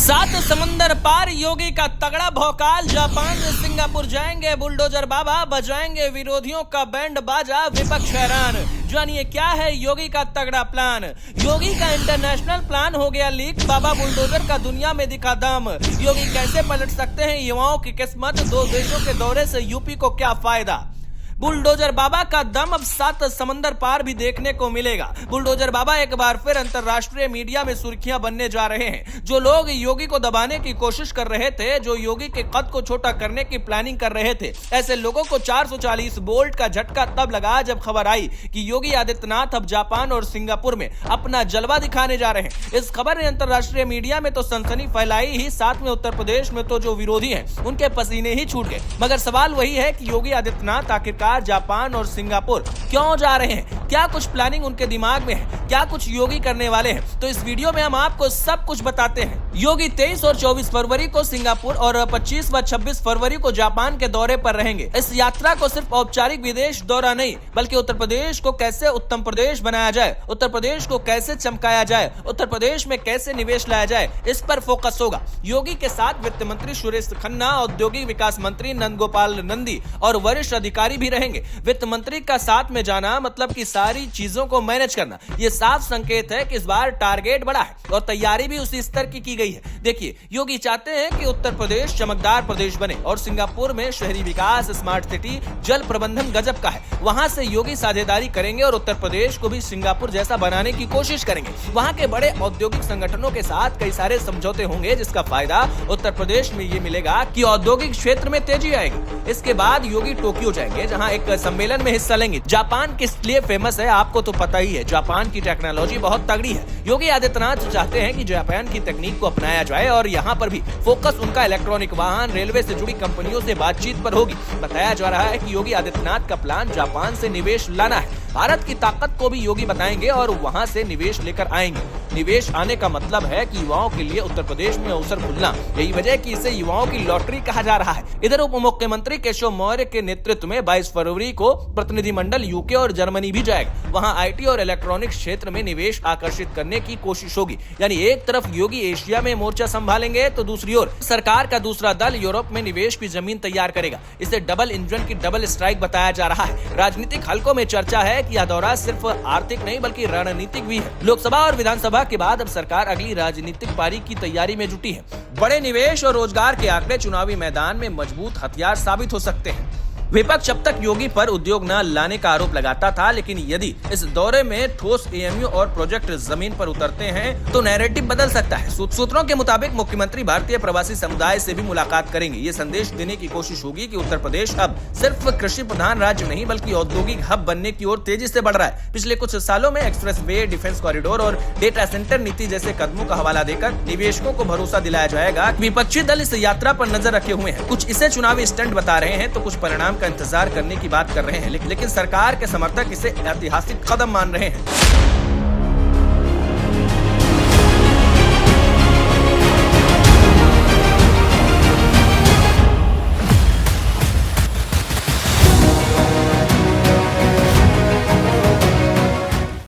सात समंदर पार योगी का तगड़ा भौकाल। जापान से सिंगापुर जाएंगे बुलडोजर बाबा, बजाएंगे विरोधियों का बैंड बाजा, विपक्ष हैरान। जानिए क्या है योगी का तगड़ा प्लान। योगी का इंटरनेशनल प्लान हो गया लीक, बाबा बुलडोजर का दुनिया में दिखा दम। योगी कैसे पलट सकते हैं युवाओं की किस्मत, दो देशों के दौरे से यूपी को क्या फायदा। बुलडोजर बाबा का दम अब सात समंदर पार भी देखने को मिलेगा। बुलडोजर बाबा एक बार फिर अंतर्राष्ट्रीय मीडिया में सुर्खियां बनने जा रहे हैं। जो लोग योगी को दबाने की कोशिश कर रहे थे, जो योगी के कद को छोटा करने की प्लानिंग कर रहे थे, ऐसे लोगों को 440 वोल्ट का झटका तब लगा जब खबर आई कि योगी आदित्यनाथ अब जापान और सिंगापुर में अपना जलवा दिखाने जा रहे हैं। इस खबर ने अंतर्राष्ट्रीय मीडिया में तो सनसनी फैलाई ही, साथ में उत्तर प्रदेश में तो जो विरोधी हैं उनके पसीने ही छूट गए। मगर सवाल वही है कि योगी आदित्यनाथ आखिरकार जापान और सिंगापुर क्यों जा रहे हैं, क्या कुछ प्लानिंग उनके दिमाग में है, क्या कुछ योगी करने वाले हैं। तो इस वीडियो में हम आपको सब कुछ बताते हैं। योगी 23 और 24 फरवरी को सिंगापुर और 25 व 26 फरवरी को जापान के दौरे पर रहेंगे। इस यात्रा को सिर्फ औपचारिक विदेश दौरा नहीं, बल्कि उत्तर प्रदेश को कैसे उत्तम प्रदेश बनाया जाए, उत्तर प्रदेश को कैसे चमकाया जाए, उत्तर प्रदेश में कैसे निवेश लाया जाए, इस पर फोकस होगा। योगी के साथ वित्त मंत्री सुरेश खन्ना, औद्योगिक विकास मंत्री नंद गोपाल नंदी और वरिष्ठ अधिकारी भी रहेंगे। वित्त मंत्री का साथ में जाना मतलब कि सारी चीजों को मैनेज करना। ये साफ संकेत है कि इस बार टारगेट बड़ा है और तैयारी भी उसी स्तर की गई है। देखिए, योगी चाहते हैं कि उत्तर प्रदेश चमकदार प्रदेश बने और सिंगापुर में शहरी विकास, स्मार्ट सिटी, जल प्रबंधन गजब का है। वहां से योगी साझेदारी करेंगे और उत्तर प्रदेश को भी सिंगापुर जैसा बनाने की कोशिश करेंगे। वहां के बड़े औद्योगिक संगठनों के साथ कई सारे समझौते होंगे, जिसका फायदा उत्तर प्रदेश में ये मिलेगा कि औद्योगिक क्षेत्र में तेजी आएगी। इसके बाद योगी टोक्यो जाएंगे, जहां एक सम्मेलन में हिस्सा लेंगे। जापान किस लिए फेमस है आपको तो पता ही है, जापान की टेक्नोलॉजी बहुत तगड़ी है। योगी आदित्यनाथ चाहते हैं कि जापान की तकनीक को अपनाया जाए और यहाँ पर भी फोकस उनका इलेक्ट्रॉनिक वाहन, रेलवे से जुड़ी कंपनियों से बातचीत पर होगी। बताया जा रहा है कि योगी आदित्यनाथ का प्लान जापान से निवेश लाना है। भारत की ताकत को भी योगी बताएंगे और वहां से निवेश लेकर आएंगे। निवेश आने का मतलब है कि युवाओं के लिए उत्तर प्रदेश में अवसर खुलना। यही वजह कि इसे युवाओं की लॉटरी कहा जा रहा है। इधर उप मुख्यमंत्री केशव मौर्य के नेतृत्व में 22 फरवरी को प्रतिनिधिमंडल यूके और जर्मनी भी जाएगा। वहां आईटी और इलेक्ट्रॉनिक क्षेत्र में निवेश आकर्षित करने की कोशिश होगी। यानी एक तरफ योगी एशिया में मोर्चा संभालेंगे तो दूसरी ओर सरकार का दूसरा दल यूरोप में निवेश की जमीन तैयार करेगा। इसे डबल इंजन की डबल स्ट्राइक बताया जा रहा है। राजनीतिक हलकों में चर्चा है कि यह दौरा सिर्फ आर्थिक नहीं बल्कि रणनीतिक भी है। लोकसभा और विधानसभा के बाद अब सरकार अगली राजनीतिक पारी की तैयारी में जुटी है। बड़े निवेश और रोजगार के आंकड़े चुनावी मैदान में मजबूत हथियार साबित हो सकते हैं। विपक्ष अब तक योगी पर उद्योग न लाने का आरोप लगाता था, लेकिन यदि इस दौरे में ठोस एएमयू और प्रोजेक्ट जमीन पर उतरते हैं तो नैरेटिव बदल सकता है। सूत्रों के मुताबिक मुख्यमंत्री भारतीय प्रवासी समुदाय से भी मुलाकात करेंगे। ये संदेश देने की कोशिश होगी कि उत्तर प्रदेश अब सिर्फ कृषि प्रधान राज्य नहीं बल्कि औद्योगिक हब बनने की ओर तेजी से बढ़ रहा है। पिछले कुछ सालों में एक्सप्रेस वे, डिफेंस कॉरिडोर और डेटा सेंटर नीति जैसे कदमों का हवाला देकर निवेशकों को भरोसा दिलाया जाएगा। विपक्षी दल इस यात्रा पर नजर रखे हुए हैं। कुछ इसे चुनावी स्टंट बता रहे हैं तो कुछ परिणाम का इंतजार करने की बात कर रहे हैं, लेकिन सरकार के समर्थक इसे ऐतिहासिक कदम मान रहे हैं।